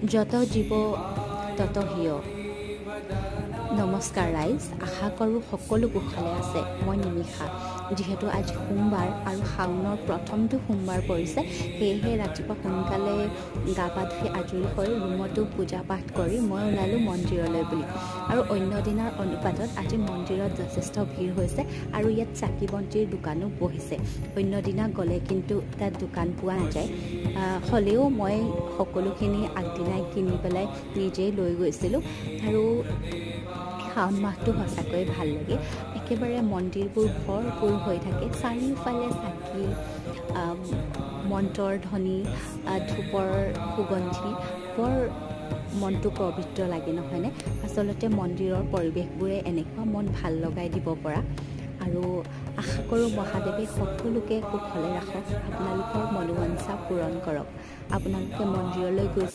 যত জীৱ তত হিয়। নমস্কাৰ ৰাইজ, আশা কৰোঁ সকলো কুশলে আছে। মই নিমিষা। যিহেতু আজি সোমবাৰ আৰু শাওনৰ প্ৰথমটো সোমবাৰ পৰিছে, সেয়েহে ৰাতিপুৱা সোনকালে গা পা ধুই আজৰি হৈ ৰুমতো পূজা পাঠ কৰি মই ওলালোঁ মন্দিৰলৈ বুলি। আৰু অন্য দিনাৰ অনুপাতত আজি মন্দিৰত যথেষ্ট ভিৰ হৈছে আৰু ইয়াত চাকি বন্তিৰ দোকানো বহিছে। অন্য দিনা গ'লে কিন্তু তাত দোকান পোৱা নাযায়। হ'লেও মই সকলোখিনি আগদিনাই কিনি পেলাই নিজেই লৈ গৈছিলোঁ। আৰু শাওণ মাহটো সঁচাকৈ ভাল লাগে। একেবাৰে মন্দিৰবোৰ ভৰপূৰ হৈ থাকে, চাৰিওফালে চাকি, মন্ত্ৰৰ ধ্বনি, ধূপৰ সুগন্ধি, বৰ মনটো পবিত্ৰ লাগে নহয়নে? আচলতে মন্দিৰৰ পৰিৱেশবোৰে এনেকুৱা মন ভাল লগাই দিব পৰা। আৰু আশা কৰোঁ মহাদেৱে সকলোকে কুশলে ৰাখক, আপোনালোকৰ মনোবাঞ্ছা পূৰণ কৰক। আপোনালোকে মন্দিৰলৈ গৈছে